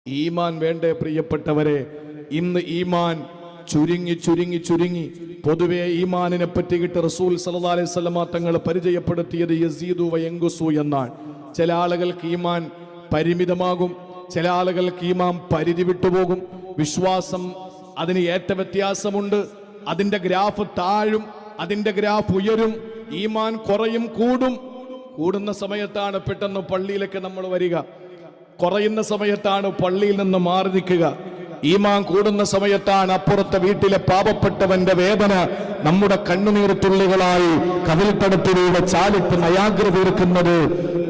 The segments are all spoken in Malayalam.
ഈമാൻ വേണ്ടേ പ്രിയപ്പെട്ടവരെ? ഇന്ന് ഈമാൻ ചുരുങ്ങി പൊതുവെ ഈമാനിനെ പറ്റിയിട്ട് റസൂൽ സല്ലല്ലാഹു അലൈഹി വസല്ലമ തങ്ങൾ പരിചയപ്പെടുത്തിയത് യസീദു വയൻഖുസു എന്നാണ്. ചില ആളുകൾക്ക് ഈമാൻ പരിമിതമാകും, ചില ആളുകൾക്ക് ഈമാൻ പരിധി വിട്ടുപോകും. വിശ്വാസം അതിന് ഏറ്റ വ്യത്യാസമുണ്ട്. അതിന്റെ ഗ്രാഫ് താഴും, അതിന്റെ ഗ്രാഫ് ഉയരും. ഈമാൻ കുറയും, കൂടുന്ന സമയത്താണ് പെട്ടെന്ന് പള്ളിയിലേക്ക് നമ്മൾ വരിക, കുറയുന്ന സമയത്താണ് പള്ളിയിൽ നിന്ന് മാറി നിൽക്കുക. ഈമാൻ കൂടുന്ന സമയത്താണ് അപ്പുറത്തെ വീട്ടിലെ പാപപ്പെട്ടവന്റെ വേദന നമ്മുടെ കണ്ണുനീർത്തുള്ളികളായി കവിൽത്തടത്തിലൂടെ ചാലിട്ട് നയാഗ്ര തീർക്കുന്നത്.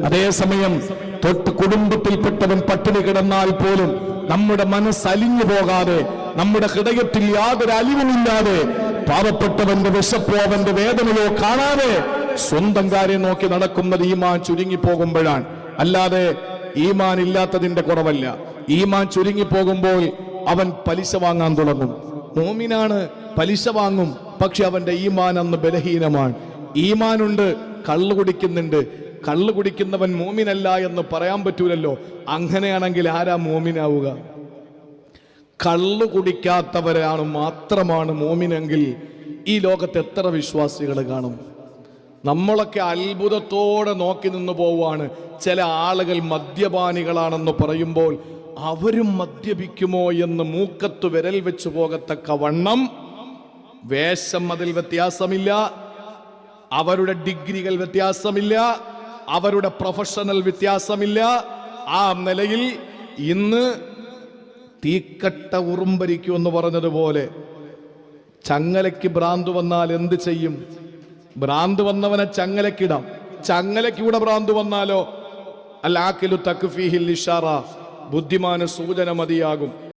അതേസമയം തൊട്ട് കുടുംബത്തിൽപ്പെട്ടവൻ പട്ടിണി കിടന്നാൽ പോലും നമ്മുടെ മനസ്സലിഞ്ഞു പോകാതെ, നമ്മുടെ ഹൃദയത്തിൽ യാതൊരു അലിവുമില്ലാതെ, പാവപ്പെട്ടവന്റെ വിശപ്പോ അവന്റെ വേദനയോ കാണാതെ സ്വന്തം കാര്യം നോക്കി നടക്കുന്നത് ഈമാൻ ചുരുങ്ങിപ്പോകുമ്പോഴാണ്. അല്ലാതെ ഈമാൻ ഇല്ലാത്തതിന്റെ കുറവല്ല. ഈമാൻ ചുരുങ്ങിപ്പോകുമ്പോൾ അവൻ പലിശ വാങ്ങാൻ തുടങ്ങും. മോമിനാണ്, പലിശ വാങ്ങും, പക്ഷെ അവന്റെ ഈമാൻ അന്ന് ബലഹീനമാണ്. ഈമാനുണ്ട്, കള്ളു കുടിക്കുന്നുണ്ട്. കള്ളു കുടിക്കുന്നവൻ മോമിനല്ല എന്ന് പറയാൻ പറ്റൂലല്ലോ. അങ്ങനെയാണെങ്കിൽ ആരാ മോമിനാവുക? കള്ളു കുടിക്കാത്തവരാണ് മാത്രമാണ് മോമിനെങ്കിൽ ഈ ലോകത്ത് എത്ര വിശ്വാസികൾ കാണും? നമ്മളൊക്കെ അത്ഭുതത്തോടെ നോക്കി നിന്ന് പോവുകയാണ്. ചില ആളുകൾ മദ്യപാനികളാണെന്ന് പറയുമ്പോൾ അവരും മദ്യപിക്കുമോ എന്ന് മൂക്കത്ത് വിരൽ വെച്ച് പോകത്തക്ക വണ്ണം വേഷം അതിൽ വ്യത്യാസമില്ല, അവരുടെ ഡിഗ്രികൾ വ്യത്യാസമില്ല, അവരുടെ പ്രൊഫഷണൽ വ്യത്യാസമില്ല. ആ നിലയിൽ ഇന്ന് തീക്കട്ട ഉറുമ്പരിക്കുമെന്ന് പറഞ്ഞതുപോലെ ചങ്ങലയ്ക്ക് ഭ്രാന്ത് വന്നാൽ എന്ത് ചെയ്യും? ഭ്രാന്ത് വന്നവനെ ചങ്ങലക്കിടാം. ചങ്ങലക്കൂടെ ഭ്രാന്ത് വന്നാലോ? അൽ ആഖിലു തക്ഫീഹിൽ ഇഷാറ, ബുദ്ധിമാന് സൂചന മതിയാകും.